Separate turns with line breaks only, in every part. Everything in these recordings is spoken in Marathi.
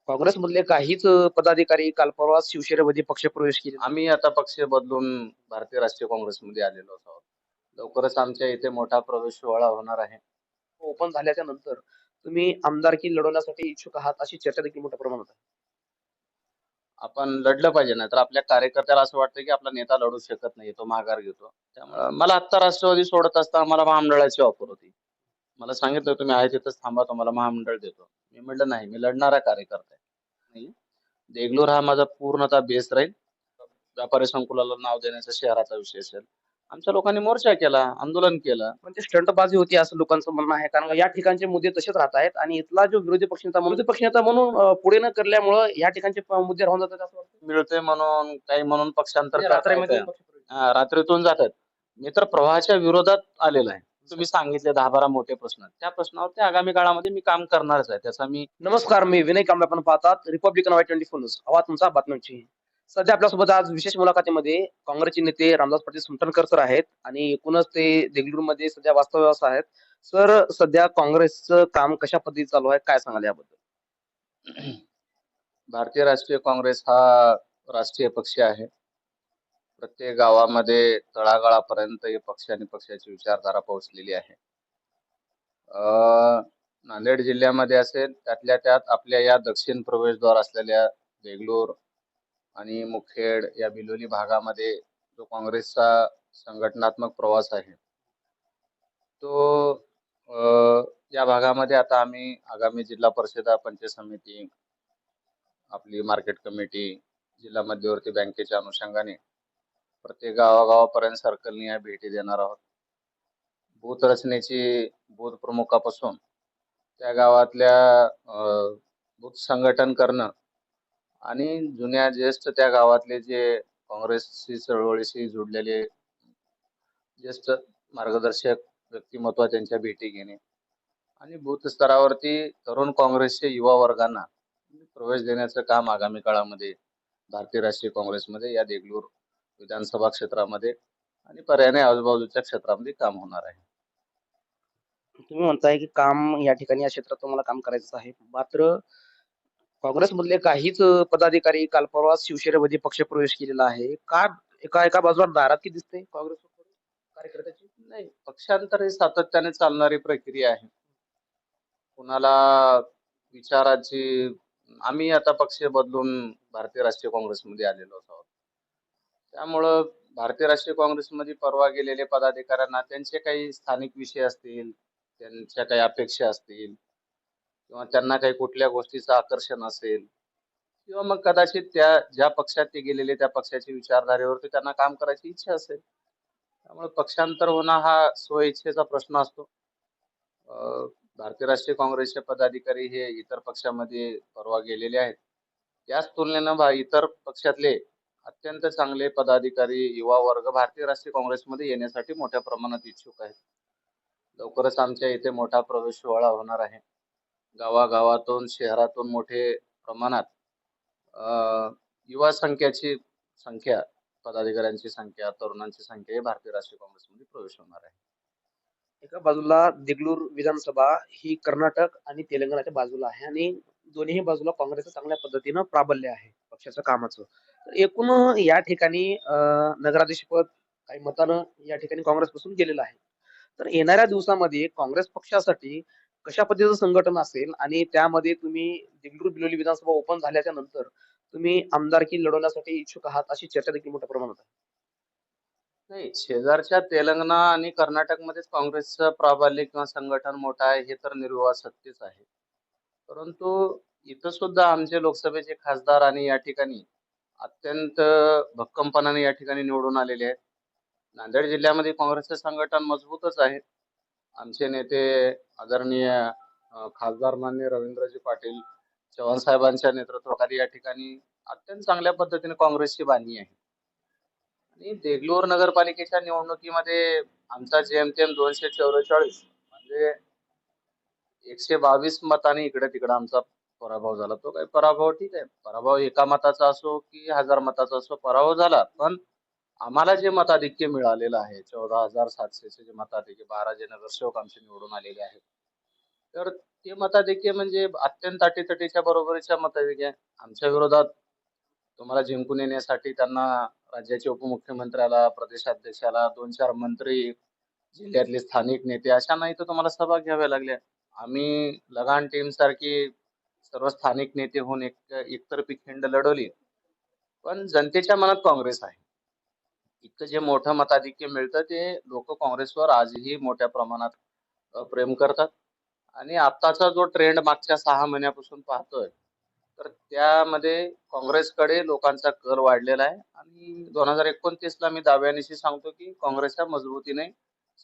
काँग्रेसमधले काहीच पदाधिकारी काल परवा शिवसेनेमध्ये पक्षप्रवेश केलेला
आम्ही आता पक्ष बदलून भारतीय राष्ट्रीय काँग्रेसमध्ये आलेलो आहोत. लवकरच आमच्या इथे मोठा प्रवेश सोहळा होणार आहे.
ओपन झाल्याच्या नंतर तुम्ही आमदारकी लढवण्यासाठी इच्छुक आहात अशी चर्चा देखील मोठ्या प्रमाणात आहे.
आपण लढलं पाहिजे, नाही तर आपल्या कार्यकर्त्याला असं वाटतं की आपला नेता लढू शकत नाही, तो माघार घेतो. त्यामुळे मला आत्ता राष्ट्रवादी सोडत असताना मला महामंडळाची ऑफर होती. मला सांगितलं तुम्ही आहे तिथंच थांबा, तुम्हाला महामंडळ देतो. मी म्हटलं नाही, मी लढणारा कार्यकर्ता आहे. नाही, देगलूर हा माझा पूर्णतः बेस राहील. व्यापारी संकुलाला नाव देण्याचा शहराचा विषय असेल. आमच्या लोकांनी मोर्चा केला, आंदोलन केलं.
पण ते स्टंटबाजी होती असं लोकांचं म्हणणं आहे. कारण या ठिकाणचे मुद्दे तसेच राहत आहेत आणि इथला जो विरोधी पक्षनेता म्हणून पुढे न करल्यामुळं या ठिकाणचे मुद्दे राहून जातात असं वाटतं.
मिळतंय म्हणून काही म्हणून पक्षांतर
म्हणजे
करता
रात्रीमध्ये
येतं.
पक्षप्रवेश.
रात्रीतून जातात. मी तर प्रवाहाच्या विरोधात आलेला आहे. तुम्ही सांगितले 10-12 मोठे प्रश्न. त्या प्रश्नावरती आगामी काळामध्ये मी काम करणारच आहे. त्याचा मी
नमस्कार, मी विनय कांबळे. आपण पाहतात रिपब्लिकन वाय 24 न्यूज. आवाज तुमचा बातम्यांची. सध्या आपल्यासोबत आज विशेष मुलाखतीमध्ये काँग्रेसचे नेते रामदास पाटील सुमटणकर सर आहेत आणि एकूणच ते देगलूरमध्ये सध्या वास्तव्यास आहेत. सर, सध्या काँग्रेसचं काम कशा पद्धतीने चालू आहे, काय सांगाल याबद्दल?
भारतीय राष्ट्रीय काँग्रेस हा राष्ट्रीय पक्ष आहे. प्रत्येक गावामध्ये तळागाळापर्यंत हे पक्ष आणि पक्षाची विचारधारा पोहोचलेली आहे. नांदेड जिल्ह्यामध्ये असेल, त्यातल्या त्यात आपल्या या दक्षिण प्रवेशद्वार असलेल्या देगलूर आणि मुखेड या बिलोली भागामध्ये जो काँग्रेसचा संघटनात्मक प्रवास आहे, तो या भागामध्ये आता आम्ही आगामी जिल्हा परिषद, पंचायत समिती, आपली मार्केट कमिटी, जिल्हा मध्यवर्ती बँकेच्या अनुषंगाने प्रत्येक गावागावापर्यंत सर्कलनी भेटी देणार आहोत. बूथ रचनेची बूथ प्रमुखापासून त्या गावातल्या बूथ संघटन करणं आणि जुन्या ज्येष्ठ त्या गावातले जे काँग्रेसशी चळवळीशी जुडलेले ज्येष्ठ मार्गदर्शक व्यक्तिमत्व त्यांच्या भेटी घेणे आणि बूथ स्तरावरती तरुण काँग्रेसच्या युवा वर्गांना प्रवेश देण्याचं काम आगामी काळामध्ये भारतीय राष्ट्रीय काँग्रेसमध्ये या देगलूर विधानसभा क्षेत्रामध्ये आणि पर्यायाने आजूबाजूच्या क्षेत्रामध्ये काम होणार आहे.
तुम्ही म्हणताय की काम या ठिकाणी या क्षेत्रात तुम्हाला काम करायचं आहे. मात्र काँग्रेसमधले काहीच पदाधिकारी काल परवा शिवसेनेमध्ये पक्षप्रवेश केलेला आहे. का एका एका बाजूला नाराजगी दिसते काँग्रेससोबत कार्यकर्त्याची?
नाही, पक्षांतर ही सातत्याने चालणारी प्रक्रिया आहे. कुणाला विचाराची आम्ही आता पक्ष बदलून भारतीय राष्ट्रीय काँग्रेसमध्ये आलेलो आहोत. त्यामुळं भारतीय राष्ट्रीय काँग्रेसमध्ये परवा गेलेले पदाधिकाऱ्यांना त्यांचे काही स्थानिक विषय असतील, त्यांच्या काही अपेक्षा असतील किंवा त्यांना काही कुठल्या गोष्टीचं आकर्षण असेल किंवा मग कदाचित त्या ज्या पक्षात ते गेलेले त्या पक्षाच्या विचारधारेवरती त्यांना काम करायची इच्छा असेल. त्यामुळे पक्षांतर होणं हा स्वइच्छेचा प्रश्न असतो. अ, भारतीय राष्ट्रीय काँग्रेसचे पदाधिकारी हे इतर पक्षामध्ये परवा गेलेले आहेत. त्याच तुलनेनं इतर पक्षातले अत्यंत चांगले पदाधिकारी, युवा वर्ग भारतीय राष्ट्रीय काँग्रेसमध्ये येण्यासाठी मोठ्या प्रमाणात इच्छुक आहेत. लवकरच आमच्या इथे मोठा प्रवेश सोहळा होणार आहे. गावागावातून, शहरातून मोठे प्रमाणात युवा संख्या, पदाधिकाऱ्यांची संख्या, तरुणांची संख्या हे भारतीय राष्ट्रीय काँग्रेसमध्ये प्रवेश होणार आहे.
एका बाजूला देगलूर विधानसभा ही कर्नाटक आणि तेलंगणाच्या बाजूला आहे आणि दोन्ही बाजूला काँग्रेसचं चांगल्या पद्धतीनं प्राबल्य आहे पक्षाच्या कामाचं. तर एकूण या ठिकाणी नगराध्यक्षपद काही मतानं या ठिकाणी काँग्रेसपासून गेलेलं आहे. तर येणाऱ्या दिवसामध्ये काँग्रेस पक्षासाठी कशा पद्धतीचं संघटन असेल आणि त्यामध्ये तुम्ही देगलूर बिलोली विधानसभा ओपन झाल्याच्या नंतर तुम्ही आमदारकी लढवण्यासाठी इच्छुक आहात अशी चर्चा देखील मोठ्या प्रमाणात आहे.
नाही, शेजारच्या तेलंगणा आणि कर्नाटकमध्येच काँग्रेसचं प्राबल्य किंवा संघटन मोठं आहे हे तर निर्विवाद सत्यच आहे. परंतु इथं सुद्धा आमचे लोकसभेचे खासदार आणि या ठिकाणी अत्यंत भक्कमपणाने या ठिकाणी निवडून आलेले आहेत. नांदेड जिल्ह्यामध्ये काँग्रेसचं संघटन मजबूतच आहे. आमचे नेते आदरणीय खासदार माननीय रवींद्रजी पाटील चव्हाण साहेबांच्या नेतृत्वाखाली या ठिकाणी अत्यंत चांगल्या पद्धतीने काँग्रेसची बांधणी आहे. आणि देगलूर नगरपालिकेच्या निवडणुकीमध्ये आमचा जेमतेम 244 म्हणजे 122 मतांनी इकडे तिकडे आमचा पराभव झाला. तो काही पराभव ठीक आहे. पराभव एका मताचा असो की 1000 मताचा असो, पराभव झाला. पण आम्हाला जे मताधिक्य मिळालेलं आहे, 14,700 जे मताधिक्य, 12 जे नगरसेवक आमचे निवडून आलेले आहेत, तर ते मताधिक्य म्हणजे अत्यंत अटीतटीच्या बरोबरीच्या मताधिक्य आहे. आमच्या विरोधात तुम्हाला जिंकून येण्यासाठी त्यांना राज्याचे उपमुख्यमंत्र्याला, प्रदेशाध्यक्षाला, 2-4 मंत्री, जिल्ह्यातले स्थानिक नेते अशांना इथं तुम्हाला सभा घ्याव्या लागल्या. आम्ही लगान टीमसारखी सर्व स्थानिक नेते होऊन एकतर्फी खिंड लढवली. पण जनतेच्या मनात काँग्रेस आहे. इतकं जे मोठं मताधिक्य मिळतं ते लोकं काँग्रेसवर आजही मोठ्या प्रमाणात प्रेम करतात. आणि आत्ताचा जो ट्रेंड मागच्या 6 महिन्यापासून पाहतोय, तर त्यामध्ये काँग्रेसकडे लोकांचा कल वाढलेला आहे आणि 2029ला मी दाव्यानिशी सांगतो, की काँग्रेसच्या मजबुतीने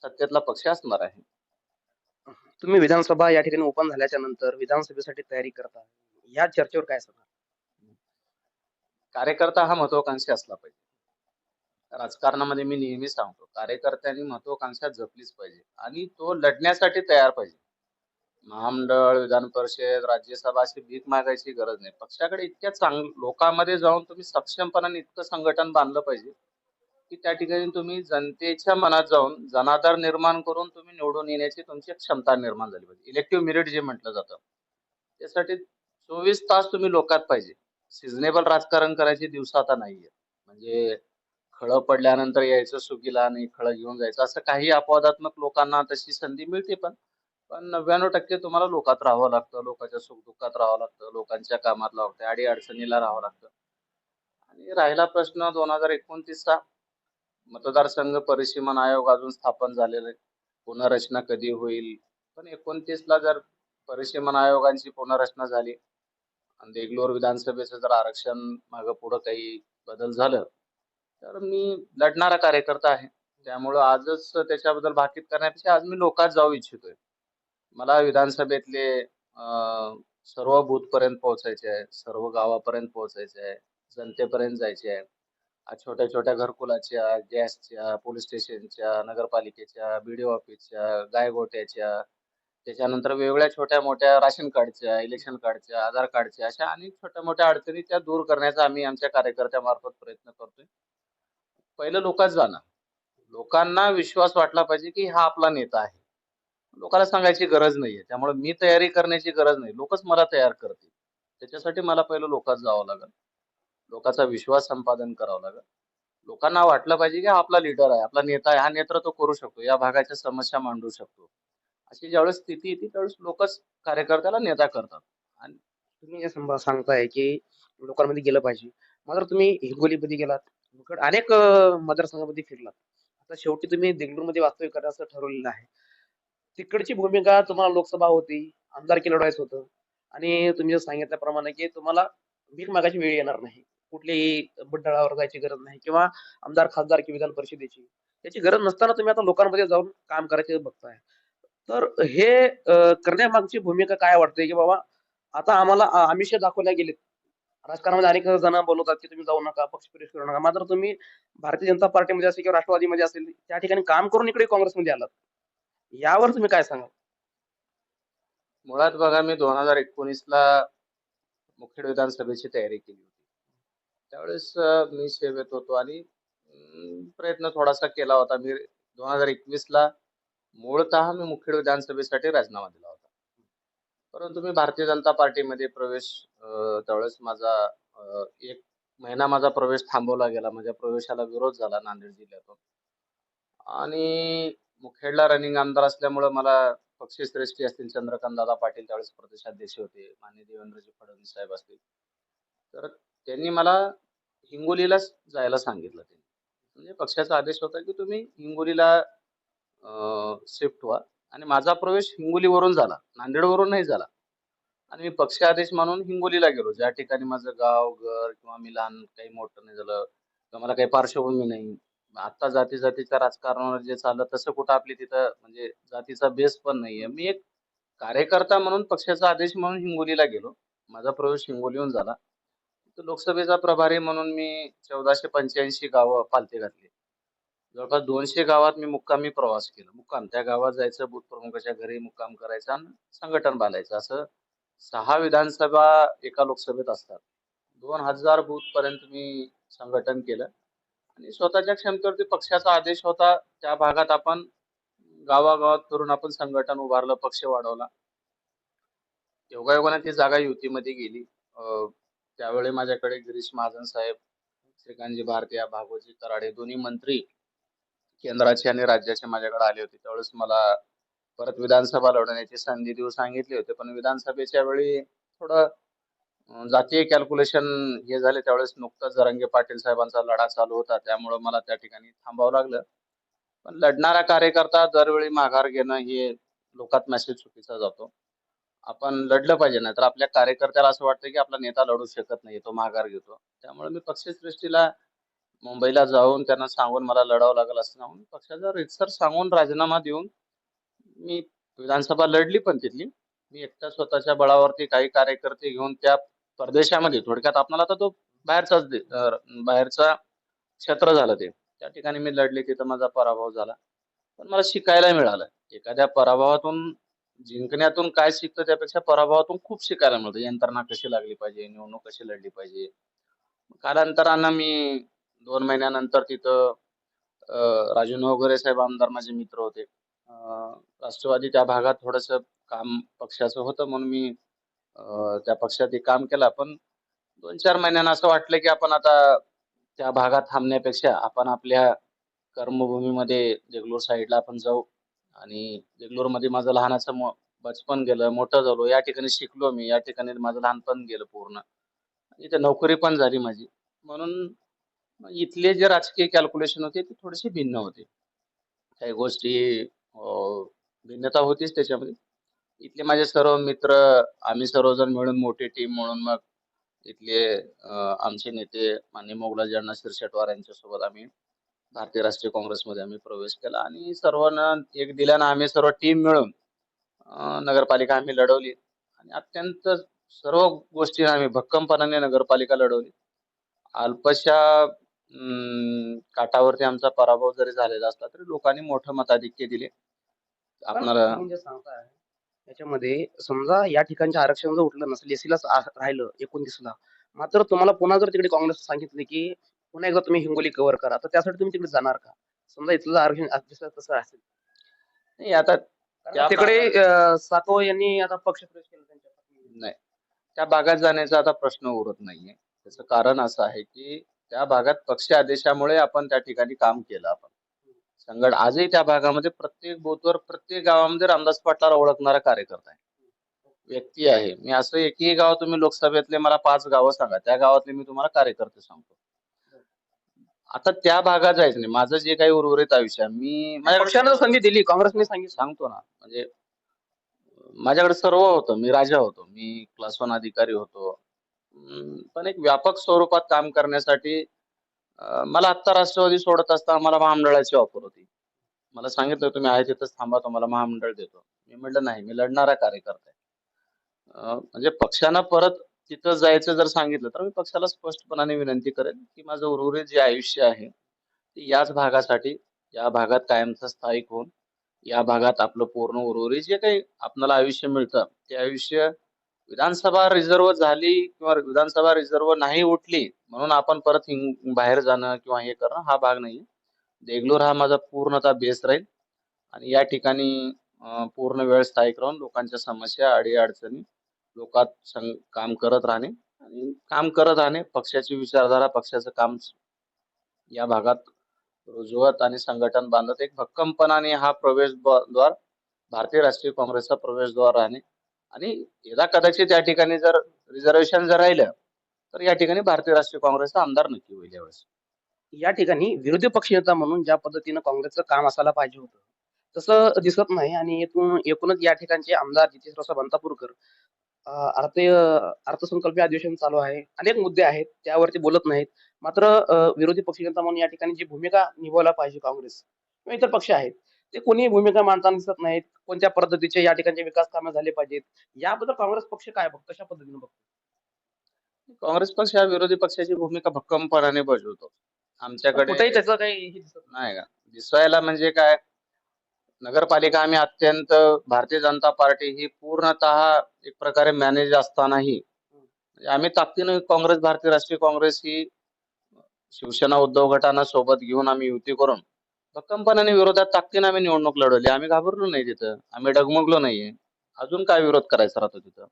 सत्तेतला पक्ष असणार आहे.
तुम्ही विधानसभा या ठिकाणी ओपन झाल्याच्या नंतर विधानसभेसाठी तयारी करता. या चर्चेवर काय सांगाल?
कार्यकर्ता हा महत्वाकांक्षी असला पाहिजे. राजकारणामध्ये मी नेहमी सांगतो, कार्यकर्त्यांनी महत्वाकांक्षा जपलीच पाहिजे आणि तो लढण्यासाठी तयार पाहिजे. महामंडळ, विधान परिषद, राज्यसभा अशी भीक मागायची गरज नाही. पक्षाकडे इतक्या लोकांमध्ये जाऊन तुम्ही सक्षमपणाने इतकं संघटन बांधलं पाहिजे, की त्या ठिकाणी तुम्ही जनतेच्या मनात जाऊन जनाधार निर्माण करून तुम्ही निवडून येण्याची तुमची क्षमता निर्माण झाली पाहिजे. इलेक्टिव्ह मेरिट जे म्हटलं जातं. त्यासाठी 24 तास तुम्ही लोकात पाहिजे. सिझनेबल राजकारण करायचे दिवस आता नाहीये. म्हणजे खळं पडल्यानंतर यायचं सुगीला आणि खळं घेऊन जायचं असं काही अपवादात्मक लोकांना तशी संधी मिळते पण. पण 99% तुम्हाला लोकात राहावं लागतं, लोकांच्या सुख-दुःखात राहावं लागतं, लोकांच्या कामात राहावं लागतं, अडी-अडचणीला राहावं लागतं. आणि राहिला प्रश्न 2029चा मतदारसंघ परिसीमन आयोग अजून स्थापन झालेला आहे. पुनर्रचना कधी होईल? पण 29ला जर परिसीमन आयोगांची पुनर्रचना झाली आणि देगलूर विधानसभेचं जर आरक्षण मागं पुढं काही बदल झालं, तर मी लढणारा कार्यकर्ता आहे. त्यामुळं आजच त्याच्याबद्दल भाकीत करण्यापेक्षा आज मी लोकात जाऊ इच्छितोय. मला विधानसभेतले सर्व बूथपर्यंत पोहोचायचे आहे, सर्व गावापर्यंत पोहोचायचे आहे, जनतेपर्यंत जायचे आहे. छोट्या-छोट्या घरकुलाच्या, गॅसच्या, पोलीस स्टेशनच्या, नगरपालिकेच्या, BDO ऑफिसच्या, गायगोट्याच्या, त्याच्यानंतर वेगवेगळ्या छोट्या-मोठ्या राशन कार्डच्या, इलेक्शन कार्डच्या, आधार कार्डच्या अशा अनेक छोट्या-मोठ्या अडचणी त्या दूर करण्याचा आम्ही आमच्या कार्यकर्त्यामार्फत प्रयत्न करतोय. पहिलं लोकात जाणं. लोकांना विश्वास वाटला पाहिजे, की हा आपला नेता आहे. लोकांना सांगायची गरज नाहीये. त्यामुळे मी तयारी करण्याची गरज नाही. लोकच मला तयार करतील. त्याच्यासाठी मला पहिलं लोकात जावं लागेल. लोकांचा विश्वास संपादन करावं लागेल. लोकांना वाटलं पाहिजे, की हा आपला लीडर आहे, आपला नेता आहे, हा नेतृत्व करू शकतो, या भागाच्या समस्या मांडू शकतो. अशी ज्यावेळेस स्थिती येते त्यावेळेस लोकच कार्यकर्त्याला नेता करतात. आणि
तुम्ही जे सांगताय, की लोकांमध्ये गेलं पाहिजे. मात्र तुम्ही हिंगोलीमध्ये गेलात, अनेक मतदारसंघामध्ये फिरलात. आता शेवटी तुम्ही देगलूरमध्ये वास्तव्य करायचं ठरवलेलं आहे. तिकडची भूमिका तुम्हाला लोकसभा होती, आमदारकी लढवायचं होतं आणि तुम्ही जे सांगितल्याप्रमाणे, की तुम्हाला भीक मागायची वेळ येणार नाही. कुठल्याही मंडळावर जायची गरज नाही किंवा आमदार, खासदार किंवा विधान परिषदेची याची गरज नसताना तुम्ही आता लोकांमध्ये जाऊन काम करायचे बघताय. तर हे करण्यामागची भूमिका काय वाटते, की बाबा आता आम्हाला आमिष दाखवल्या गेलेत. राजकारणामध्ये अनेक जण बोलवतात, की तुम्ही जाऊ नका, पक्षप्रवेश करू नका. मात्र तुम्ही भारतीय जनता पार्टीमध्ये असेल किंवा राष्ट्रवादीमध्ये असेल, त्या ठिकाणी काम करून इकडे काँग्रेसमध्ये आलात. यावर तुम्ही काय सांगाल?
मुळात बघा मी 2019ला मुखेड विधानसभेची तयारी केली होती. त्यावेळेस मी सेवेत होतो आणि प्रयत्न थोडासा केला होता. मी 2021ला मूळतः मी मुखेड विधानसभेसाठी राजीनामा दिला होता. परंतु मी भारतीय जनता पार्टीमध्ये प्रवेश त्यावेळेस माझा 1 महिना माझा प्रवेश थांबवला गेला. माझ्या प्रवेशाला विरोध झाला नांदेड जिल्ह्यातून. आणि मुखेडला रनिंग आमदार असल्यामुळं मला पक्षश्रेष्ठी असतील चंद्रकांतदादा पाटील त्यावेळेस प्रदेशाध्यक्ष होते, माननीय देवेंद्रजी फडणवीस साहेब असतील. तर त्यांनी मला हिंगोलीलाच जायला सांगितलं त्यांनी. म्हणजे पक्षाचा आदेश होता, की तुम्ही हिंगोलीला शिफ्ट व्हा आणि माझा प्रवेश हिंगोलीवरून झाला, नांदेडवरून नाही झाला. आणि मी पक्ष आदेश म्हणून हिंगोलीला गेलो. ज्या ठिकाणी माझं गाव, घर किंवा मी लहान काही मोठं नाही झालं किंवा मला काही पार्श्वभूमी नाही. आता जाती-जातीच्या राजकारणावर जे चाललं तसं कुठं आपली तिथं म्हणजे जातीचा बेस पण नाहीये. मी एक कार्यकर्ता म्हणून पक्षाचा आदेश म्हणून हिंगोलीला गेलो. माझा प्रवेश हिंगोलीहून झाला. तिथं लोकसभेचा प्रभारी म्हणून मी 1485 गावं पालथे घातली. जवळपास 200 गावात मी मुक्कामी प्रवास केला. मुक्काम त्या गावात जायचं, बूथ प्रमुखाच्या घरी मुक्काम करायचा आणि संघटन बांधायचं. असं 6 विधानसभा एका लोकसभेत असतात. 2000 बूथ पर्यंत मी संघटन केलं आणि स्वतःच्या क्षमतेवरती पक्षाचा आदेश होता. त्या भागात आपण गावागावात फिरून आपण संघटन उभारलं, पक्ष वाढवला योगायोगाने ती जागा युतीमध्ये गेली. त्यावेळी माझ्याकडे गिरीश महाजन साहेब, श्रीकांतजी भारतीय, भागवतजी कराडे दोन्ही मंत्री केंद्राचे आणि राज्याचे माझ्याकडे आले होते. त्यावेळेस मला परत विधानसभा लढवण्याची संधी देऊ सांगितले होते. पण विधानसभेच्या वेळी थोडं जातीय कॅल्क्युलेशन हे झाले. त्यावेळेस नुकताच जरांगे पाटील साहेबांचा लढा चालू होता. त्यामुळं मला त्या ठिकाणी थांबावं लागलं. पण लढणारा कार्यकर्ता दरवेळी माघार घेणं हे लोकात मेसेज चुकीचा जातो. आपण लढलं पाहिजे, नाहीतर आपल्या कार्यकर्त्याला असं वाटतं की आपला नेता लढू शकत नाही, तो माघार घेतो. त्यामुळे मी पक्षश्रेष्ठीला मुंबईला जाऊन त्यांना सांगून मला लढावं लागेल असं सांगून पक्षाचा रीतसर सांगून राजीनामा देऊन मी विधानसभा लढली. पण तिथली मी एकटा स्वतःच्या बळावरती काही कार्यकर्ते घेऊन त्या परदेशामध्ये, थोडक्यात आपल्याला आता तो बाहेरचा क्षेत्र झालं ते. त्या ठिकाणी मी लढले, तिथं माझा पराभव झाला. पण मला शिकायला मिळालं. एखाद्या पराभवातून जिंकण्यातून काय शिकतो त्यापेक्षा पराभवातून खूप शिकायला मिळतं. यंत्रणा कशी लागली पाहिजे, निवडणूक कशी लढली पाहिजे. कालांतरानं मी 2 महिन्यानंतर तिथं राजू नवघरे साहेब आमदार माझे मित्र होते. राष्ट्रवादी त्या भागात थोडंसं काम पक्षाचं होतं म्हणून मी त्या पक्षातही काम केलं. पण 2-4 महिन्यांना असं वाटलं की आपण आता त्या भागात थांबण्यापेक्षा आपण आपल्या कर्मभूमीमध्ये देगलूर साईडला आपण जाऊ. आणि देगलूरमध्ये माझं लहानाचं बचपन गेलं, मोठं झालो. या ठिकाणी शिकलो मी. या ठिकाणी माझं लहानपण गेलं पूर्ण. इथे नोकरी पण झाली माझी. म्हणून मग इथले जे राजकीय कॅल्क्युलेशन होते ते थोडेसे भिन्न होते. काही गोष्टी भिन्नता होतीच त्याच्यामध्ये. इथले माझे सर्व मित्र, आम्ही सर्वजण मिळून मोठी टीम म्हणून मग इथले आमचे नेते माननीय मोगलाजी अण्णा शिरसाटवार यांच्यासोबत आम्ही भारतीय राष्ट्रीय काँग्रेसमध्ये आम्ही प्रवेश केला आणि सर्वांना एक दिल्यानं आम्ही सर्व टीम मिळून नगरपालिका आम्ही लढवली आणि अत्यंत सर्व गोष्टी आम्ही भक्कमपणाने नगरपालिका लढवली. अल्पशा काठावरती आमचा पराभव जरी झालेला असला तरी लोकांनी मोठं मताधिक्य दिले.
पण
आपणाला
तुम्ही जे सांगताय त्याच्यामध्ये समजा या ठिकाणचे आरक्षण जर उठलं नसेल, एसीलाच राहिलं 29ला, मात्र तुम्हाला पुन्हा जर तिकडे काँग्रेस सांगितले की पुन्हा एकदा तुम्ही हिंगोली कव्हर करा, तर त्यासाठी तुम्ही तिकडे जाणार का? समजा इथलं आरक्षण जसं तसं असेल.
नाही आता
कारण
त्या
तिकडे
भागात
सातव यांनी आता पक्ष प्रवेश केला त्यांच्या पत्नीने.
नाही, त्या भागात जाण्याचा आता प्रश्न उरत नाहीये. त्याचं कारण असं आहे की त्या भागात पक्ष आदेशामुळे आपण त्या ठिकाणी काम केलं. आपण संघट आजही त्या भागामध्ये प्रत्येक बूथवर, प्रत्येक गावामध्ये रामदास पाटलाला ओळखणारा कार्यकर्ता आहे, व्यक्ती आहे. मी असं एकही गाव तुम्ही लोकसभेतले मला 5 गावं सांगा, त्या गावातले मी तुम्हाला कार्यकर्ते सांगतो. आता त्या भागात जायचं नाही. माझं जे काही उर्वरित आयुष्य आहे, मी माझ्याकडे
पक्षानं जर संधी दिली, काँग्रेसने सांगितलं.
सांगतो ना, म्हणजे माझ्याकडे सर्व होतं. मी राजा होतो. मी क्लास 1 अधिकारी होतो. पण एक व्यापक स्वरूपात काम करण्यासाठी मला आत्ता राष्ट्रवादी सोडत असताना मला महामंडळाची ऑफर होती. मला सांगितलं तुम्ही आहे तिथंच थांबा, तुम्हाला महामंडळ देतो. मी म्हटलं नाही, मी लढणारा कार्यकर्ता आहे. म्हणजे पक्षानं परत तिथं जायचं जर सांगितलं तर मी पक्षाला स्पष्टपणाने विनंती करेन की माझं उर्वरित जे आयुष्य आहे ते याच भागासाठी, या भागात कायमचं स्थायिक होऊन या भागात आपलं पूर्ण उर्वरित जे काही आपल्याला आयुष्य मिळतं ते आयुष्य, विधानसभा रिझर्व्ह झाली किंवा विधानसभा रिझर्व्ह नाही उठली म्हणून आपण परत बाहेर जाणं किंवा हे करणं हा भाग नाहीये. देगलूर हा माझा पूर्णतः बेस राहील आणि या ठिकाणी पूर्ण वेळ स्थायिक राहून लोकांच्या समस्या, अडी-अडचणी लोकात काम करत राहणे आणि काम करत राहणे. पक्षाची विचारधारा, पक्षाचं काम या भागात रुजवत आणि संघटन बांधत एक भक्कमपणाने हा प्रवेशद्वार, भारतीय राष्ट्रीय काँग्रेसचा प्रवेशद्वार राहणे आणि यदा कदाचित या ठिकाणी जर रिझर्वेशन जर राहिलं तर या ठिकाणी भारतीय राष्ट्रीय काँग्रेसचा आमदार नक्की होईल यावेळेस.
या ठिकाणी विरोधी पक्षनेता म्हणून ज्या पद्धतीनं काँग्रेसचं काम असायला पाहिजे होतं, तसं दिसत नाही आणि एकूणच या ठिकाणचे आमदार जितेश्वर अंतापूरकर अर्थसंकल्पीय अधिवेशन चालू आहे. अनेक मुद्दे आहेत, त्यावरती बोलत नाहीत. मात्र विरोधी पक्षनेता म्हणून या ठिकाणी जी भूमिका निभावला पाहिजे काँग्रेस किंवा इतर पक्ष आहेत, ते कोणीही भूमिका मांडताना दिसत नाहीत. कोणत्या पद्धतीचे या ठिकाणचे विकास कामं झाले पाहिजेत, याबद्दल काँग्रेस पक्ष काय बघतो, कशा पद्धतीने बघतो?
काँग्रेस पक्ष हा विरोधी पक्षाची भूमिका भक्कमपणाने बजावतो.
पण
आमच्याकडे
कुठेही त्याचं काही हे दिसत नाही.
नाही का दिसवायला म्हणजे काय, नगरपालिका आम्ही अत्यंत, भारतीय जनता पार्टी ही पूर्णतः एक प्रकारे मॅनेज असतानाही म्हणजे आम्ही ताकदीनं काँग्रेस, भारतीय राष्ट्रीय काँग्रेस ही शिवसेना उद्धव गटांना सोबत घेऊन आम्ही युती करून भक्कमपणाने विरोधात ताकदीनं आम्ही निवडणूक लढवली. आम्ही घाबरलो नाही तिथं, आम्ही डगमगलो नाहीये. अजून काय विरोध करायचा राहतो तिथं.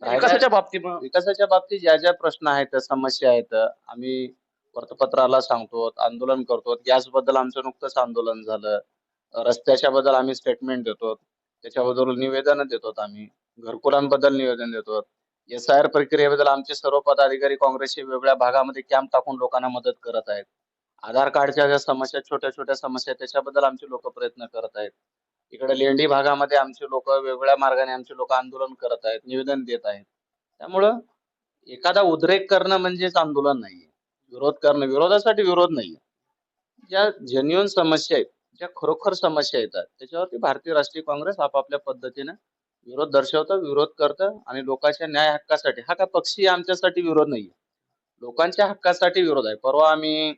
राहिल्या
विकासाच्या बाबतीत
विकासाच्या बाबतीत ज्या ज्या प्रश्न आहेत, समस्या आहेत, आम्ही वर्तपत्राला सांगतो, आंदोलन करतो. गॅसबद्दल आमचं नुकतंच आंदोलन झालं. रस्त्याच्या बद्दल आम्ही स्टेटमेंट देतो. त्याच्याबद्दल निवेदन देतो आम्ही. घरकुलांबद्दल निवेदन देतो. एस-आय-आर प्रक्रियेबद्दल आमचे सर्व पदाधिकारी काँग्रेसचे वेगवेगळ्या भागामध्ये कॅम्प टाकून लोकांना मदत करत आहेत. आधार कार्डच्या ज्या समस्या, छोट्या छोट्या समस्या आहेत, त्याच्याबद्दल आमचे लोक प्रयत्न करत आहेत. इकडे लेंडी भागामध्ये आमचे लोक वेगवेगळ्या मार्गाने आमचे लोक आंदोलन करत आहेत, निवेदन देत आहेत. त्यामुळं एखादा उद्रेक करणं म्हणजेच आंदोलन नाहीये. विरोध करणं, विरोधासाठी विरोध नाहीये. ज्या जेन्युइन समस्या आहेत, ज्या खरोखर समस्या येतात, त्याच्यावरती भारतीय राष्ट्रीय काँग्रेस आपापल्या पद्धतीनं विरोध दर्शवतं, विरोध करतं आणि लोकांच्या न्याय हक्कासाठी, हा काय पक्षीय आमच्यासाठी विरोध नाहीये. लोकांच्या हक्कासाठी विरोध आहे. परवा आम्ही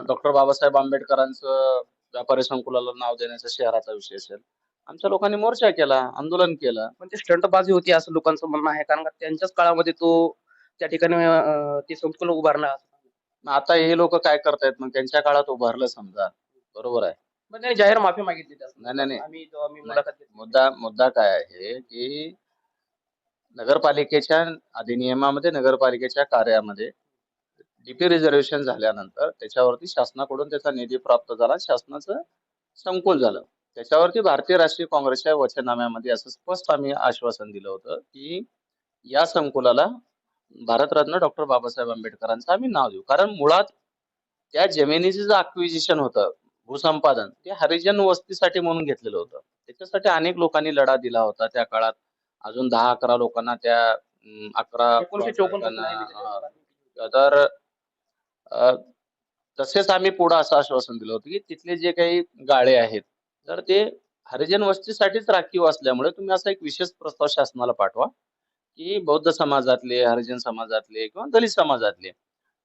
डॉक्टर बाबासाहेब आंबेडकरांचं व्यापारी संकुलाला नाव देण्याचा शहराचा विषय असेल, आमच्या लोकांनी मोर्चा केला, आंदोलन केलं.
पण ते स्टंटबाजी होती असं लोकांचं म्हणणं आहे. कारण का त्यांच्याच काळामध्ये त्या ठिकाणी ते संकुल उभारलं.
मग आता हे लोक काय करतायत, मग त्यांच्या काळात उभारलं समजा, बरोबर आहे.
पण त्यांनी जाहीर माफी मागितली त्यासाठी.
नाही.
जेव्हा मी
नाही.
मुलाखत घेतली.
मुद्दा काय आहे की नगरपालिकेच्या अधिनियमामध्ये, नगरपालिकेच्या कार्यामध्ये डीपी रिझर्वेशन झाल्यानंतर त्याच्यावरती शासनाकडून त्याचा निधी प्राप्त झाला, शासनाचं संकुल झालं. त्याच्यावरती भारतीय राष्ट्रीय काँग्रेसच्या वचननाम्यामध्ये असं स्पष्ट आम्ही आश्वासन दिलं होतं की या संकुलाला भारतरत्न डॉक्टर बाबासाहेब आंबेडकरांचं आम्ही नाव देऊ. कारण मुळात त्या जमिनीचं जे अक्विजिशन होतं, भूसंपादन, ते हरिजन वस्तीसाठी म्हणून घेतलेलं होतं. त्याच्यासाठी अनेक लोकांनी लढा दिला होता त्या काळात. अजून 10-11 लोकांना त्या 11
1954
तर तसेच आम्ही पुढे असं आश्वासन दिलं होतं की तिथले जे काही गाळे आहेत, तर ते हरिजन वस्तीसाठीच राखीव असल्यामुळे तुम्ही असा एक विशेष प्रस्ताव शासनाला पाठवा की बौद्ध समाजातले, हरिजन समाजातले किंवा दलित समाजातले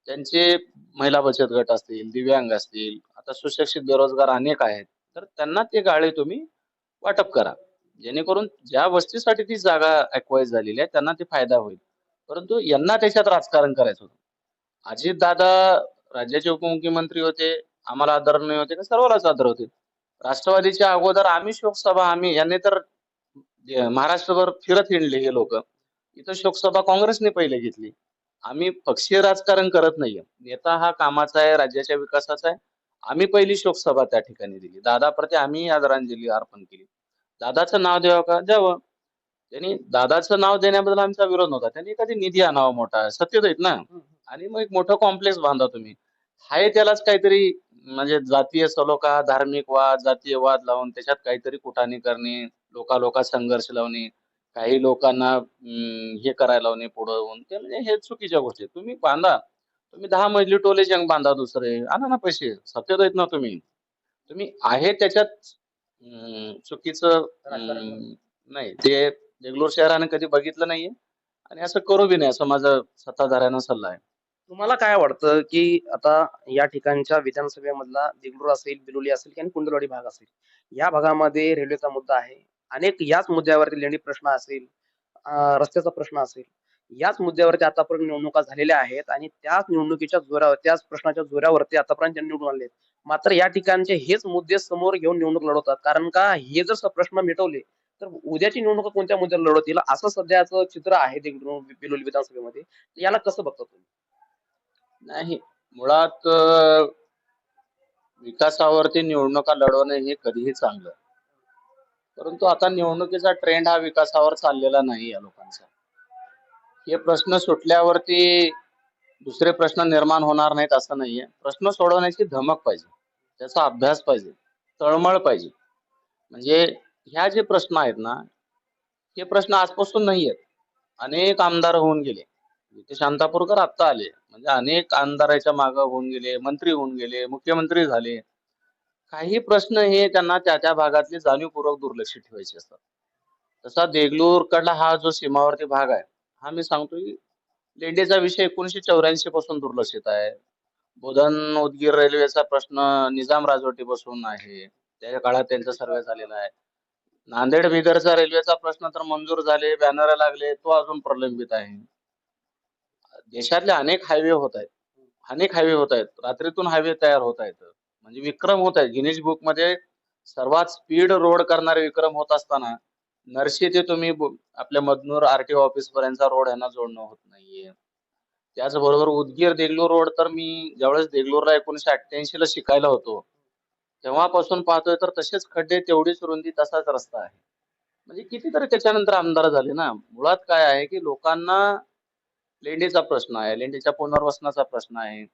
त्यांचे महिला बचत गट असतील, दिव्यांग असतील, आता सुशिक्षित बेरोजगार अनेक आहेत, तर त्यांना ते गाळे तुम्ही वाटप करा, जेणेकरून ज्या वस्तीसाठी ती जागा अक्वायर झालेली आहे त्यांना ते फायदा होईल. परंतु यांना त्याच्यात राजकारण करायचं होतं. अजितदादा राज्याचे उपमुख्यमंत्री होते, आम्हाला आदरणीय होते का सर्वांनाच आदर होते. राष्ट्रवादीच्या अगोदर आम्ही शोकसभा, यांनी तर महाराष्ट्रभर फिरत हिंडले हे लोक. इथं शोकसभा काँग्रेसने पहिले घेतली. आम्ही पक्षीय राजकारण करत नाहीये. नेता हा कामाचा आहे, राज्याच्या विकासाचा आहे. आम्ही पहिली शोकसभा त्या ठिकाणी दिली. दादाप्रती आम्ही आदरांजली अर्पण केली. दादाचं नाव द्यावं का? द्यावं. त्यांनी दादाचं नाव देण्याबद्दल आमचा विरोध नव्हता. त्यांनी एखादी निधी आणावा मोठा, सत्तेत आहेत ना, आणि मग एक मोठं कॉम्प्लेक्स बांधा तुम्ही. हाय त्यालाच काहीतरी म्हणजे जातीय सलोखा, धार्मिक वाद, जातीय वाद लावून त्याच्यात काहीतरी कुटाणी करणे, लोका संघर्ष लावणे, काही लोकांना हे करायला लावणे पुढं होऊन, ते म्हणजे हे चुकीच्या गोष्टी आहेत. तुम्ही बांधा, तुम्ही 10 मजली टोले जंग बांधा, दुसरे आणा ना पैसे, सत्तेत आहेत ना तुम्ही. तुम्ही आहे त्याच्यात चुकीचं नाही, ते देगलूर शहराने कधी बघितलं नाहीये आणि असं करू बी नाही, असं माझं सत्ताधाऱ्यांना सल्ला आहे.
तुम्हाला काय वाटतं की आता या ठिकाणच्या विधानसभेमधला देगलूर असेल, बिलोली असेल आणि कुंडलवाडी भाग असेल, या भागामध्ये रेल्वेचा मुद्दा आहे. अनेक याच मुद्द्यावरती लेंडी प्रश्न असेल, रस्त्याचा प्रश्न असेल, याच मुद्द्यावरती आतापर्यंत निवडणुका झालेल्या आहेत आणि त्याच निवडणुकीच्या जोरावर, त्याच प्रश्नाच्या जोरावरती आतापर्यंत त्यांनी निवडून आले. मात्र या ठिकाणचे हेच मुद्दे समोर घेऊन निवडणूक लढवतात. कारण का हे जर प्रश्न मिटवले तर उद्याची निवडणूक कोणत्या मुद्द्यावर लढवतील असं सध्याचं चित्र आहे देगलूर बिलोली विधानसभेमध्ये. याला कसं बघता तुम्ही?
नाही, मुळात विकासावरती निवडणुका लढवणं हे कधीही चांगलं. परंतु आता निवडणुकीचा ट्रेंड हा विकासावर चाललेला नाही या लोकांचा. हे प्रश्न सुटल्यावरती दुसरे प्रश्न निर्माण होणार नाहीत असं नाहीये. प्रश्न सोडवण्याची धमक पाहिजे, त्याचा अभ्यास पाहिजे, तळमळ पाहिजे. म्हणजे ह्या जे प्रश्न आहेत ना, हे प्रश्न आजपासून नाही आहेत. अनेक आमदार होऊन गेले. ते शांतापूरकर आत्ता आले, म्हणजे अनेक आमदाराच्या मागे होऊन गेले, मंत्री होऊन गेले, मुख्यमंत्री झाले. काही प्रश्न हे त्यांना त्या त्या भागातले जाणीवपूर्वक दुर्लक्षित ठेवायचे असतात. तसा देगलूर कडला हा जो सीमावर्ती भाग आहे, हा मी सांगतोय लेंडीचा विषय 1984 पासून दुर्लक्षित आहे. बोधन उदगीर रेल्वेचा प्रश्न निजाम राजवटीपासून आहे, त्या काळात त्यांचा सर्वे झालेला आहे. नांदेड बिदरचा रेल्वेचा प्रश्न तर मंजूर झाले, बॅनर लागले, तो अजून प्रलंबित आहे. देशातले अनेक हायवे होत आहेत, रात्रीतून हायवे तयार होत आहेत, म्हणजे विक्रम होत आहेत. गिनीज बुक मध्ये सर्वात स्पीड रोड करणारे विक्रम होत असताना नरशी ते तुम्ही आपल्या मदनूर आरटीओ ऑफिस पर्यंतचा रोड यांना जोडणं होत नाहीये. त्याचबरोबर उदगीर देगलूर रोड तर मी ज्यावेळेस देगलूरला 1988 ला शिकायला होतो तेव्हापासून पाहतोय तर तसेच खड्डे, तेवढीच रुंदी, तसाच रस्ता आहे. म्हणजे कितीतरी त्याच्यानंतर आमदार झाले ना. मुळात काय आहे की लोकांना लेंडीचा प्रश्न आहे, लेंडीच्या पुनर्वसनाचा प्रश्न आहे.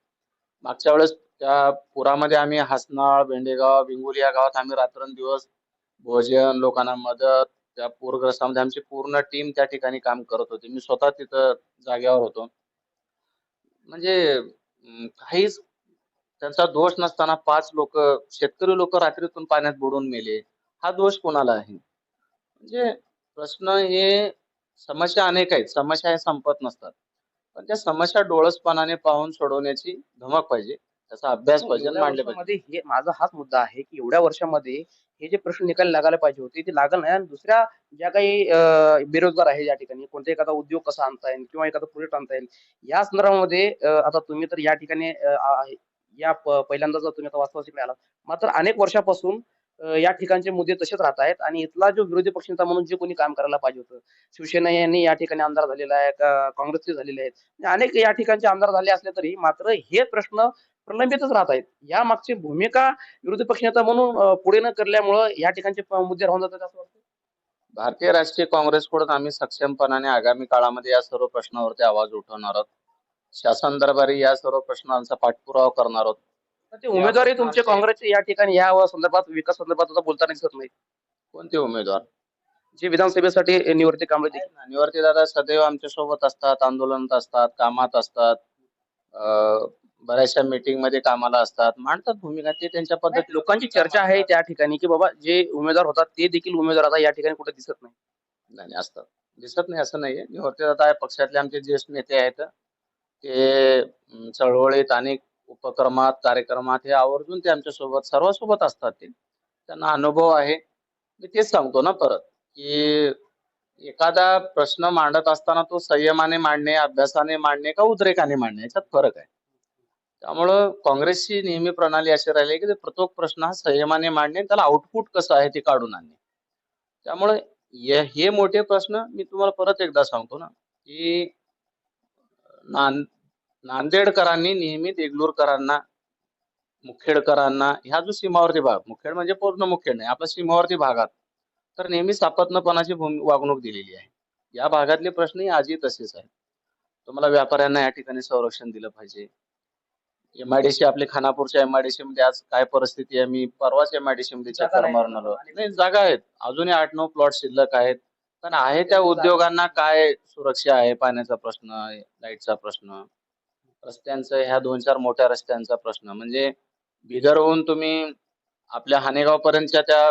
मागच्या वेळेस त्या पुरामध्ये आम्ही हसनाळ, बेंडेगाव, विंगुली या गावात आम्ही रात्रंदिवस भोजन, लोकांना मदत, त्या पूरग्रस्तांमध्ये आमची पूर्ण टीम त्या ठिकाणी काम करत होती. मी स्वतः तिथं जागेवर होतो. म्हणजे काहीच त्यांचा दोष नसताना 5 शेतकरी लोक रात्रीतून पाण्यात बुडून मेले. हा दोष कोणाला आहे? म्हणजे प्रश्न हे समस्या अनेक आहेत. समस्या हे संपत नसतात. पण त्या समस्या डोळसपणाने पाहून सोडवण्याची धमक पाहिजे. त्याचा अभ्यास
हो,
पाहिजे आणि
एवढ्या
मांडले पाहिजे.
वर्षामध्ये हे माझा हाच मुद्दा आहे, की एवढ्या वर्षामध्ये हे जे प्रश्न निकाली लागायला पाहिजे होते, ते लागलं नाही आणि दुसऱ्या ज्या काही बेरोजगार आहे या ठिकाणी, कोणता एखादा उद्योग कसा आणता येईल किंवा एखादा प्रोजेक्ट आणता येईल, या संदर्भामध्ये आता तुम्ही तर या ठिकाणी या पहिल्यांदाच तुम्ही आता वास्तवात इकडे आलात. मात्र अनेक वर्षापासून या ठिकाणचे मुद्दे तसेच राहत आहेत आणि इथला जो विरोधी पक्षनेता म्हणून जे कोणी काम करायला पाहिजे होतं, शिवसेना यांनी या ठिकाणी आमदार झालेला आहे, काँग्रेसचे झालेले आहेत. म्हणजे अनेक या ठिकाणचे आमदार झाले असले तरी मात्र हे प्रश्न प्रलंबितच राहत आहेत. यामागची भूमिका विरोधी पक्षनेता म्हणून पुढे न करल्यामुळं या ठिकाणचे मुद्दे राहून जातात असं वाटतं?
भारतीय राष्ट्रीय काँग्रेसकडून आम्ही सक्षमपणाने आगामी काळामध्ये या सर्व प्रश्नावरती आवाज उठवणार आहोत. शासन दरबारी या सर्व प्रश्नांचा पाठपुरावा करणार आहोत.
तर ते उमेदवारही
यापासून
तुमचे
असे
काँग्रेसचे या ठिकाणी या संदर्भात विकास संदर्भात आता बोलताना दिसत नाहीत.
कोणते उमेदवार
जे विधानसभेसाठी निवडणुकी कांबळे
आहेत
देखील.
ना, निवर्ती दादा सदैव आमच्या सोबत असतात, आंदोलनात असतात, कामात असतात. बऱ्याचशा मीटिंग मध्ये कामाला असतात, मांडतात भूमिका ते त्यांच्या
नाही,
पद्धतीने
लोकांची
भूमिका
चर्चा आहे
मांडतात.
त्या ठिकाणी, की बाबा जे उमेदवार होतात ते देखील उमेदवार आता या ठिकाणी कुठे दिसत नाही.
नाही नाही, असतात. दिसत नाही असं नाहीये. निवर्ती दादा पक्षातले आमचे ज्येष्ठ नेते आहेत. ते चळवळीत अनेक उपक्रमात, कार्यक्रमात हे आवर्जून ते आमच्या सोबत सर्वांसोबत असतात ते. त्यांना अनुभव आहे. मी तेच सांगतो ना परत, की एखादा प्रश्न मांडत असताना तो संयमाने मांडणे, अभ्यासाने मांडणे का उद्रेकाने मांडणे याच्यात फरक आहे. त्यामुळं काँग्रेसची नेहमी प्रणाली अशी राहिली आहे, की ते प्रत्येक प्रश्न हा संयमाने मांडणे आणि त्याला आउटपुट कसं आहे ते काढून आणणे. त्यामुळे हे मोठे प्रश्न मी तुम्हाला परत एकदा सांगतो ना, की नांद नांदेडकरांनी नेहमी देगलूरकरांना, मुखेडकरांना ह्या जो सीमावर्ती भाग, मुखेड म्हणजे पूर्ण मुखेड नाही, आपला सीमावर्ती भागात तर नेहमी सापत्नपणाची वागणूक दिलेली आहे. या भागातले प्रश्नही आजही तसेच आहेत. तुम्हाला व्यापाऱ्यांना या ठिकाणी संरक्षण दिलं पाहिजे. एमआयडीसी आपली खानापूरच्या एमआयडीसी मध्ये आज काय परिस्थिती आहे, मी परवाच एमआयडीसी मध्ये
जागा
चक्कर
नाही
मारून
त्यांना.
आलो. नाही, जागा आहेत अजूनही 8-9 प्लॉट शिल्लक आहेत. पण आहे त्या उद्योगांना काय सुरक्षा आहे, पाण्याचा प्रश्न, लाईटचा प्रश्न, रस्त्यांचं ह्या 2-4 मोठ्या रस्त्यांचा प्रश्न. म्हणजे बिदरहून तुम्ही आपल्या हानेगाव पर्यंतच्या त्या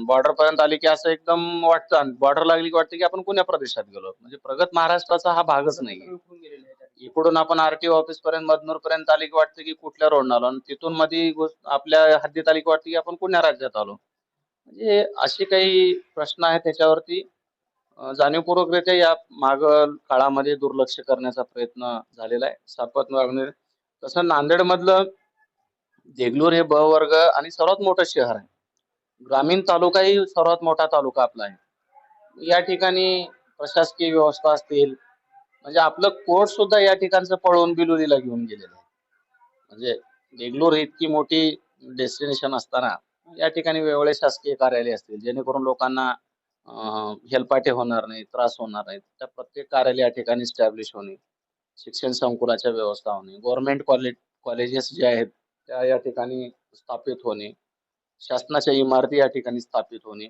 बॉर्डर पर्यंत आली की असं एकदम वाटतं, बॉर्डर लागली की वाटतं की आपण पुण्या प्रदेशात गेलो. म्हणजे प्रगत महाराष्ट्राचा हा भागच नाहीये.
विखरून गेलेले आहेत.
इकडून आपण आरटीओ ऑफिस पर्यंत मदनूर पर्यंत आली की वाटतं की कुठल्या रोडनं आलो आणि तिथून मध्ये आपल्या हद्दीत आली की वाटतं की आपण पुण्या राज्यात आलो. म्हणजे असे काही प्रश्न आहेत त्याच्यावरती जाणीवपूर्वकरित्या या माग काळामध्ये दुर्लक्ष करण्याचा प्रयत्न झालेला आहे. सापत वागणे तसं नांदेडमधलं देगलूर हे ब वर्ग आणि सर्वात मोठं शहर आहे. ग्रामीण तालुकाही सर्वात मोठा तालुका आपला आहे. या ठिकाणी प्रशासकीय व्यवस्था असतील, म्हणजे आपलं कोर्ट सुद्धा या ठिकाणचं पळवून बिलोलीला घेऊन गेलेलं आहे. म्हणजे देगलूर ही इतकी मोठी डेस्टिनेशन असताना या ठिकाणी वेगवेगळे शासकीय कार्यालय असतील, जेणेकरून लोकांना हेलपाटे होणार नाही, त्रास होणार नाही. त्या प्रत्येक कार्यालय या ठिकाणी स्टॅब्लिश होणे, शिक्षण संकुलाच्या व्यवस्था होणे, गव्हर्नमेंट कॉलेजेस जे आहेत त्या या ठिकाणी स्थापित होणे, शासनाच्या इमारती या ठिकाणी स्थापित होणे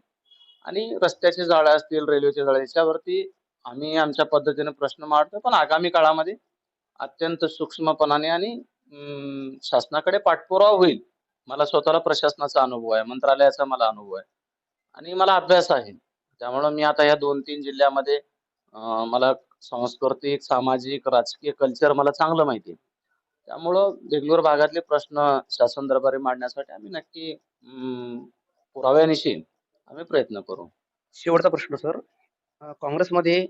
आणि रस्त्याचे जाळे असतील, रेल्वेचे जाळे, याच्यावरती आम्ही आमच्या पद्धतीने प्रश्न मांडतो. पण आगामी काळामध्ये अत्यंत सूक्ष्मपणाने आणि शासनाकडे पाठपुरावा होईल. मला स्वतःला प्रशासनाचा अनुभव आहे, मंत्रालयाचा मला अनुभव आहे आणि मला अभ्यास आहे. त्यामुळं मी आता या 2-3 जिल्ह्यामध्ये मला सांस्कृतिक, सामाजिक, राजकीय कल्चर मला चांगलं माहिती आहे. त्यामुळं देगलूर भागातले प्रश्न शासन दरबारी मांडण्यासाठी आम्ही नक्की पुराव्यानिशी आम्ही प्रयत्न करू.
शेवटचा प्रश्न सर. काँग्रेसमध्ये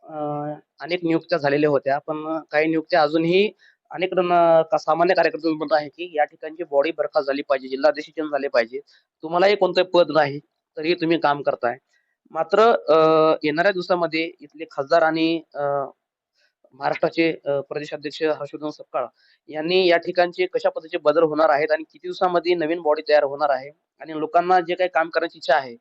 अ, अनेक नियुक्त्या झालेल्या होत्या. पण काही नियुक्त्या अजूनही अनेक सामान्य कार्यकर्ते म्हणत आहे, की या ठिकाणची बॉडी बरखास्त झाली पाहिजे, जिल्हाध्यक्ष चेंज झाले पाहिजे. तुम्हालाही कोणतं पद नाही. तरीही तुम्ही काम करताय. मात्र येणाऱ्या दिवसामध्ये इथले खासदार आणि महाराष्ट्राचे प्रदेशाध्यक्ष हर्षवर्धन सपकाळ यांनी या ठिकाणचे कशा पद्धतीचे बदल होणार आहेत आणि किती दिवसामध्ये नवीन बॉडी तयार होणार आहे आणि लोकांना जे काही काम करण्याची इच्छा आहे,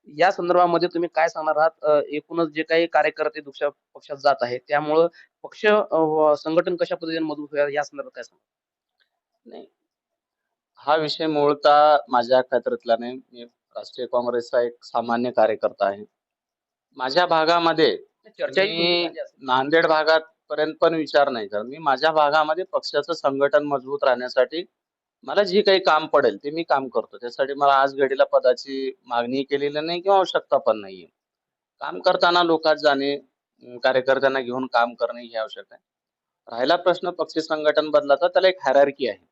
या संदर्भामध्ये तुम्ही काय सांगणार आहात? एकूणच जे काही कार्यकर्ते दुसऱ्या पक्षात जात आहेत, त्यामुळं पक्ष संघटन कशा पद्धतीने मजबूत होईल या संदर्भात काय सांगाल?
नाही, हा विषय मूळतः माझ्या खात्यातला नाही. मी राष्ट्रीय काँग्रेसचा एक सामान्य कार्यकर्ता आहे. माझ्या भागामध्ये
चर्चाही तुमची
मी
झाली असेल.
नांदेड भागात पर्यंत पण विचार नाही करत. मी माझ्या भागामध्ये पक्षाचं संघटन मजबूत राहण्यासाठी मला जी काही काम पडेल ते मी काम करतो. त्यासाठी मला आज घडीला पदाची मागणी केलेली नाही किंवा आवश्यकता पण नाहीये. काम करताना लोकात जाणे, कार्यकर्त्यांना घेऊन काम करणे ही आवश्यक आहे. राहिला प्रश्न पक्ष संघटन बदलाचा, त्याला एक हायरार्की आहे.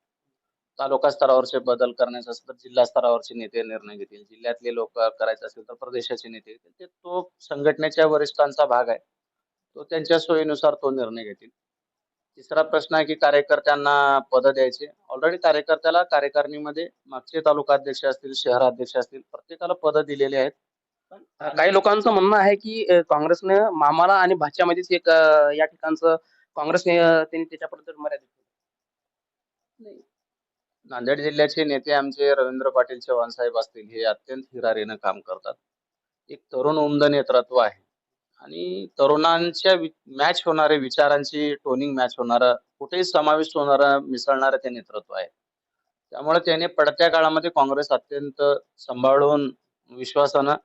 तालुका स्तरावरचे बदल करायचे असेल तर जिल्हा स्तरावरचे नेते निर्णय घेतील. जिल्ह्यातले लोक करायचे असेल तर प्रदेशाचे नेते घेतील. तो संघटनेच्या वरिष्ठांचा भाग आहे. तो त्यांच्या सोयीनुसार तो निर्णय घेतील. तिसरा प्रश्न आहे की कार्यकर्त्यांना पद द्यायचे. ऑलरेडी कार्यकर्त्याला कार्यकारिणीमध्ये मागचे तालुका अध्यक्ष असतील, शहराध्यक्ष असतील, प्रत्येकाला पद दिलेली आहेत. पण
काही लोकांचं म्हणणं आहे, की काँग्रेसनं मामाला आणि भाच्यामध्येच एक या ठिकाणचं काँग्रेसने त्यांनी त्याच्यापर्यंत मर्यादित ठेवलं.
नाही, नांदेड जिल्ह्याचे नेते आमचे रवींद्र पाटील चव्हाण साहेब असतील, हे अत्यंत हिरारीनं काम करतात. एक तरुण उमद नेतृत्व आहे आणि तरुणांच्या मॅच होणारे विचारांची टोनिंग मॅच होणारं, कुठेही समाविष्ट होणारं, मिसळणारं ते नेतृत्व आहे. त्यामुळे त्याने पडत्या काळामध्ये काँग्रेस अत्यंत सांभाळून, विश्वासानं,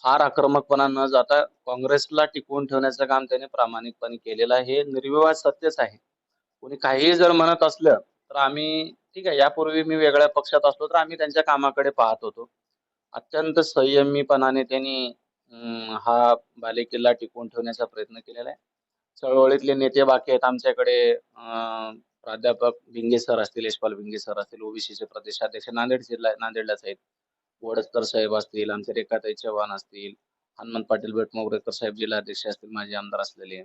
फार आक्रमकपणा न जाता काँग्रेसला टिकवून ठेवण्याचं काम त्याने प्रामाणिकपणे केलेलं आहे. हे निर्विवाद सत्यच आहे. कोणी काहीही जर म्हणत असलं तर आम्ही ठीक आहे, यापूर्वी मी वेगळ्या पक्षात असलो तर आम्ही त्यांच्या कामाकडे पाहत होतो. अत्यंत संयमीपणाने त्यांनी हा बालेकिल्ला टिकवून ठेवण्याचा प्रयत्न केलेला आहे. चळवळीतले नेते बाकी आहेत आमच्याकडे, प्राध्यापक भिंगे सर असतील, यशपाल भिंगे सर असतील, ओबीसीचे प्रदेशाध्यक्ष नांदेडलाच आहेत. वडसकर साहेब असतील, आमचे रेखाताई चव्हाण असतील, हनुमंत पाटील बेटमोगरेकर साहेब जिल्हाध्यक्ष असतील, माजी आमदार असलेले.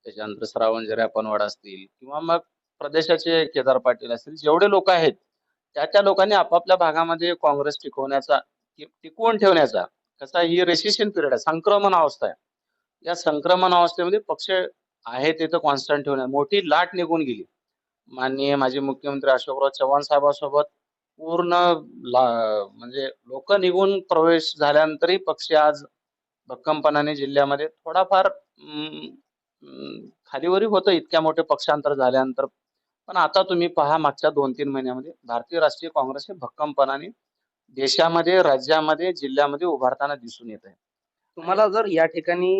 त्याच्यानंतर श्रावण जऱ्यापनवाड असतील किंवा मग प्रदेशाचे केदार पाटील असतील. जेवढे लोक आहेत त्या लोकांनी आपापल्या भागामध्ये काँग्रेस टिकवून ठेवण्याचा, कसा ही रेसिशन पिरियड आहे, संक्रमण अवस्था आहे. या संक्रमण अवस्थेमध्ये पक्ष आहे तिथं कॉन्स्टंट ठेवण्यात मोठी लाट निघून गेली. माननीय माजी मुख्यमंत्री अशोकराव चव्हाण साहेबांसोबत पूर्ण म्हणजे लोक निघून प्रवेश झाल्यानंतरही पक्ष आज भक्कमपणाने जिल्ह्यामध्ये थोडाफार खालीवरी होतं इतक्या मोठे पक्षांतर झाल्यानंतर. पण आता तुम्ही पहा, मागच्या 2-3 महिन्यामध्ये भारतीय राष्ट्रीय काँग्रेस हे भक्कमपणाने देशामध्ये, राज्यामध्ये, जिल्ह्यामध्ये उभारताना दिसून येत आहे. आणि
तुम्हाला जर या ठिकाणी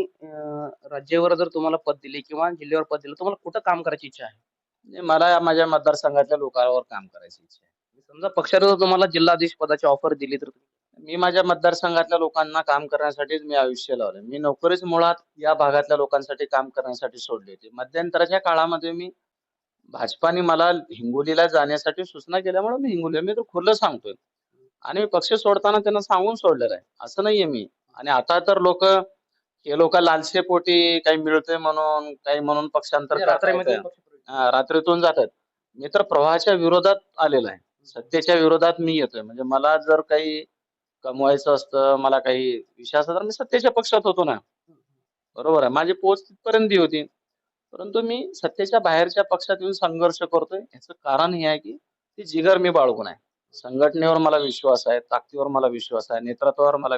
राज्यावर जर तुम्हाला पद दिले किंवा जिल्ह्यावर पद दिलं, तुम्हाला कुठं काम करायची इच्छा आहे?
मला माझ्या मतदारसंघातल्या लोकांवर काम करायची इच्छा आहे.
समजा पक्षाने जर तुम्हाला जिल्हाधीश पदाची ऑफर दिली तर
मी माझ्या मतदारसंघातल्या लोकांना काम करण्यासाठीच मी आयुष्य लावलंय. मी नोकरीच मुळात या भागातल्या लोकांसाठी काम करण्यासाठी सोडली होती. मध्यंतराच्या काळामध्ये मी भाजपाने मला हिंगोलीला जाण्यासाठी सूचना केल्यामुळे मी मी तर खुलं सांगतोय. आणि मी पक्ष सोडताना त्यांना सांगून सोडलेलं आहे. असं नाहीये मी. आणि आता तर हे लोक लालसेपोटी काही मिळतंय म्हणून, काही म्हणून पक्षांतर
म्हणजे रात्रीमध्ये
करतायत. रात्रीतून जातात. मी तर प्रवाहाच्या विरोधात आलेला आहे. सत्तेच्या विरोधात मी येतोय. म्हणजे मला जर काही कमवायचं असतं, मला काही विषय असता तर मी सत्तेच्या पक्षात होतो ना. बरोबर आहे. माझी पोच तिथपर्यंत होती. परंतु मी सत्तेच्या बाहेरच्या पक्षात येऊन संघर्ष करतोय. याचं कारण हे आहे की ती जिगर मी बाळगून आहे. संघटनेवर मला विश्वास आहे, ताकदीवर मला विश्वास आहे, नेतृत्वावर मला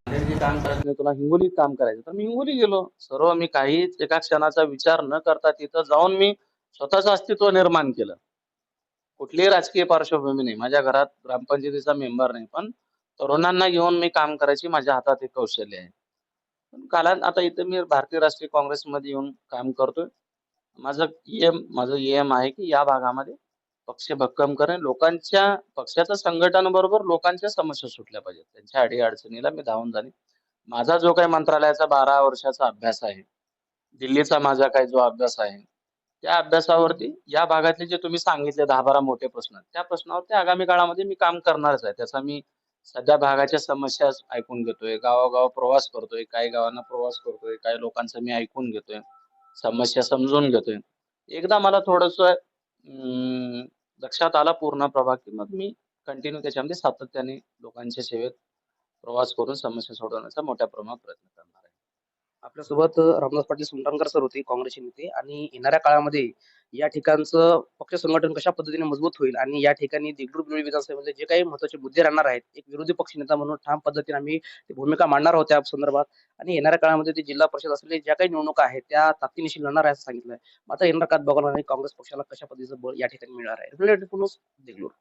जे काम करायचं नाही, तुला हिंगोलीत काम करायचं तर मी हिंगोली गेलो. सर्व मी काहीच एका क्षणाचा विचार न करता तिथं जाऊन मी स्वतःचं अस्तित्व निर्माण केलं. कुठलीही राजकीय पार्श्वभूमी नाही. माझ्या घरात ग्रामपंचायतीचा मेंबर नाही. पण तरुणांना घेऊन मी काम करायची माझ्या हातात एक कौशल्य आहे. पण कालात आता इथं मी भारतीय राष्ट्रीय काँग्रेसमध्ये येऊन काम करतोय. माझं एम आहे की या भागामध्ये पक्ष भक्कम करेन. पक्षाचं संघटनाबरोबर लोकांच्या समस्या सुटल्या पाहिजेत. त्यांच्या अडी-अडचणीला मी धावून जाणे. माझा जो काही मंत्रालयाचा 12 वर्षाचा अभ्यास आहे, दिल्लीचा माझा काही जो अभ्यास आहे, त्या अभ्यासावरती या भागातले जे तुम्ही सांगितले 10-12 मोठे प्रश्न, त्या प्रश्नावरती आगामी काळामध्ये मी काम करणारच आहे. त्याचा मी सध्या भागाच्या समस्या ऐकून घेतोय, गावागाव प्रवास करतोय, काही गावांना प्रवास करतोय, काही लोकांचं मी ऐकून घेतोय, समस्या समजून घेतोय. एकदा मला थोडंसं लक्षात आला पूर्ण प्रभाग, की मग मी कंटिन्यू त्याच्यामध्ये सातत्याने लोकांच्या सेवेत प्रवास करून समस्या सोडवण्याचा मोठ्या प्रमाणात प्रयत्न करणार आहे.
आपल्यासोबत रामदास पाटील सुलतानकर सर होते, काँग्रेसचे नेते आणि येणाऱ्या काळामध्ये या ठिकाणचं पक्ष संघटन कशा पद्धतीने मजबूत होईल आणि या ठिकाणी देगलूर विधानसभेमध्ये जे काही महत्त्वाचे मुद्दे राहणार आहेत, एक विरोधी पक्षनेता म्हणून ठाम पद्धतीने आम्ही ती भूमिका मांडणार आहोत त्या संदर्भात आणि येणाऱ्या काळामध्ये ते जिल्हा परिषद असलेल्या ज्या काही निवडणुका आहेत, त्या ताकदीनिशी लढणार आहे असं सांगितलं आहे. आता येणाऱ्या काळात बघणार नाही काँग्रेस पक्षाला कशा पद्धतीचं बळ या ठिकाणी मिळणार आहे. देगलूर.